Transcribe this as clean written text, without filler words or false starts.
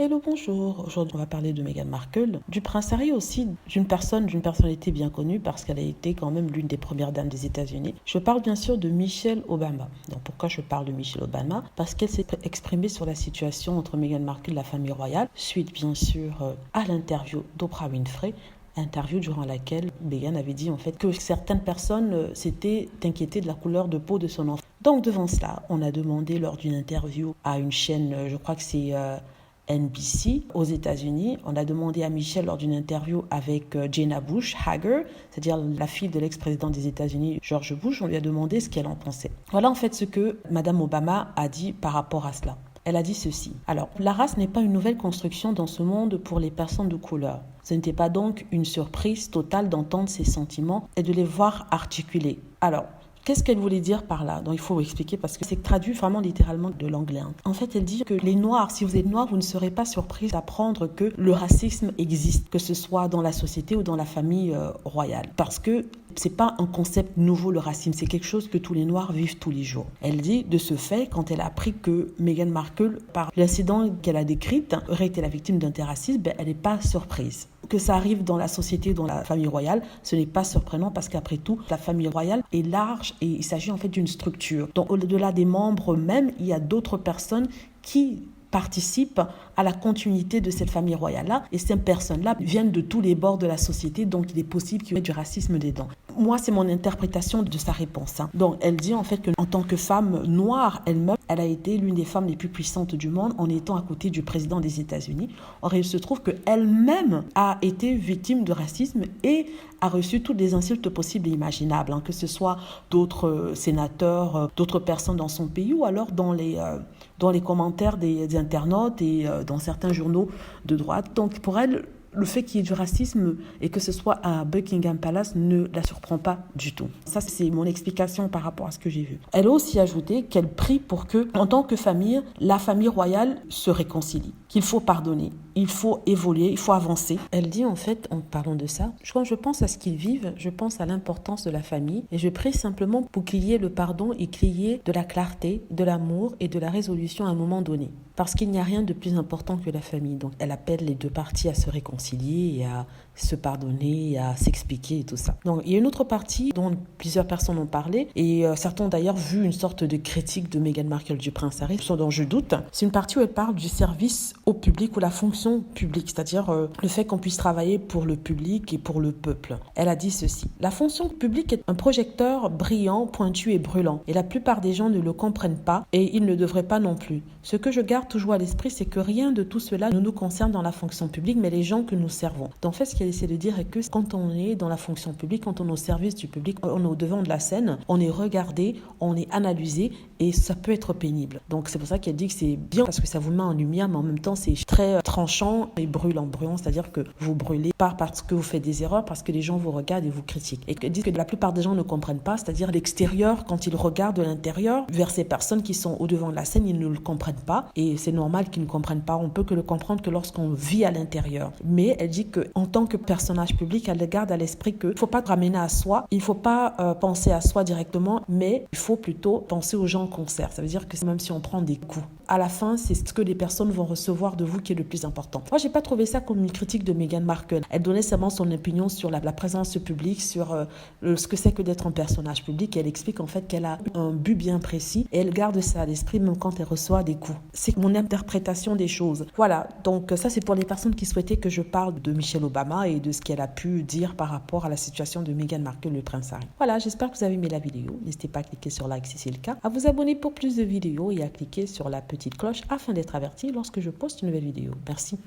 Hello, bonjour. Aujourd'hui, on va parler de Meghan Markle, du prince Harry aussi, d'une personnalité bien connue parce qu'elle a été quand même l'une des premières dames des États-Unis. Je parle bien sûr de Michelle Obama. Donc pourquoi je parle de Michelle Obama? Parce qu'elle s'est exprimée sur la situation entre Meghan Markle et la famille royale, suite bien sûr à l'interview d'Oprah Winfrey. Interview durant laquelle Meghan avait dit en fait que certaines personnes s'étaient inquiétées de la couleur de peau de son enfant. Donc devant cela, on a demandé lors d'une interview à une chaîne, je crois que c'est NBC aux États-Unis. On a demandé à Michelle lors d'une interview avec Jenna Bush Hager, c'est-à-dire la fille de l'ex-président des États-Unis George Bush. On lui a demandé ce qu'elle en pensait. Voilà en fait ce que Madame Obama a dit par rapport à cela. Elle a dit ceci. Alors, la race n'est pas une nouvelle construction dans ce monde pour les personnes de couleur. Ce n'était pas donc une surprise totale d'entendre ces sentiments et de les voir articuler. Alors, qu'est-ce qu'elle voulait dire par là? Donc il faut expliquer parce que c'est traduit vraiment littéralement de l'anglais. En fait, elle dit que les Noirs, si vous êtes Noir, vous ne serez pas surpris d'apprendre que le racisme existe, que ce soit dans la société ou dans la famille royale. Parce que c'est pas un concept nouveau, le racisme, c'est quelque chose que tous les Noirs vivent tous les jours. Elle dit de ce fait, quand elle a appris que Meghan Markle, par l'incident qu'elle a décrit, aurait été la victime d'un racisme, elle n'est pas surprise. Que ça arrive dans la société, dans la famille royale, ce n'est pas surprenant parce qu'après tout, la famille royale est large et il s'agit en fait d'une structure. Donc au-delà des membres même, il y a d'autres personnes qui participent à la continuité de cette famille royale-là. Et ces personnes-là viennent de tous les bords de la société, donc il est possible qu'il y ait du racisme dedans. Moi, c'est mon interprétation de sa réponse. Donc, elle dit en fait qu'en tant que femme noire elle-même, elle a été l'une des femmes les plus puissantes du monde en étant à côté du président des États-Unis. Or, il se trouve qu'elle-même a été victime de racisme et a reçu toutes les insultes possibles et imaginables, que ce soit d'autres sénateurs, d'autres personnes dans son pays ou alors dans les commentaires des internautes et dans certains journaux de droite. Donc, pour elle, le fait qu'il y ait du racisme et que ce soit à Buckingham Palace ne la surprend pas du tout. Ça, c'est mon explication par rapport à ce que j'ai vu. Elle a aussi ajouté qu'elle prie pour que, en tant que famille, la famille royale se réconcilie, qu'il faut pardonner, il faut évoluer, il faut avancer. Elle dit en fait, en parlant de ça, quand je pense à ce qu'ils vivent, je pense à l'importance de la famille et je prie simplement pour qu'il y ait le pardon et qu'il y ait de la clarté, de l'amour et de la résolution à un moment donné. Parce qu'il n'y a rien de plus important que la famille. Donc elle appelle les deux parties à se réconcilier et à se pardonner, à s'expliquer et tout ça. Donc il y a une autre partie dont plusieurs personnes ont parlé et certains ont d'ailleurs vu une sorte de critique de Meghan Markle du prince Harry, ce dont je doute. C'est une partie où elle parle du service au public ou la fonction publique, c'est-à-dire le fait qu'on puisse travailler pour le public et pour le peuple. Elle a dit ceci. La fonction publique est un projecteur brillant, pointu et brûlant et la plupart des gens ne le comprennent pas et ils ne devraient pas non plus. Ce que je garde toujours à l'esprit, c'est que rien de tout cela ne nous concerne dans la fonction publique, mais les gens que nous servons. Donc, en fait, ce qu'elle essaie de dire est que quand on est dans la fonction publique, quand on est au service du public, on est au devant de la scène, on est regardé, on est analysé et ça peut être pénible. Donc, c'est pour ça qu'elle dit que c'est bien parce que ça vous met en lumière, mais en même temps, c'est très tranchant et brûlant. Brûlant, c'est-à-dire que vous brûlez pas parce que vous faites des erreurs, parce que les gens vous regardent et vous critiquent. Et qu'elle dit que la plupart des gens ne comprennent pas, c'est-à-dire l'extérieur, quand ils regardent de l'intérieur vers ces personnes qui sont au devant de la scène, ils ne le comprennent pas et c'est normal qu'ils ne comprennent pas. On peut que le comprendre que lorsqu'on vit à l'intérieur. Mais elle dit qu'en tant que personnage public, elle garde à l'esprit qu'il ne faut pas ramener à soi, il ne faut pas penser à soi directement, mais il faut plutôt penser aux gens qu'on sert. Ça veut dire que même si on prend des coups, à la fin, c'est ce que les personnes vont recevoir de vous qui est le plus important. Moi, j'ai pas trouvé ça comme une critique de Meghan Markle. Elle donnait seulement son opinion sur la présence publique, sur ce que c'est que d'être un personnage public. Et elle explique en fait qu'elle a un but bien précis et elle garde ça à l'esprit même quand elle reçoit des coups. C'est mon interprétation des choses. Voilà, donc ça c'est pour les personnes qui souhaitaient que je parle de Michelle Obama et de ce qu'elle a pu dire par rapport à la situation de Meghan Markle et le prince Harry. Voilà, j'espère que vous avez aimé la vidéo. N'hésitez pas à cliquer sur like si c'est le cas, à vous abonner pour plus de vidéos et à cliquer sur la petite cloche afin d'être averti lorsque je poste une nouvelle vidéo. Merci.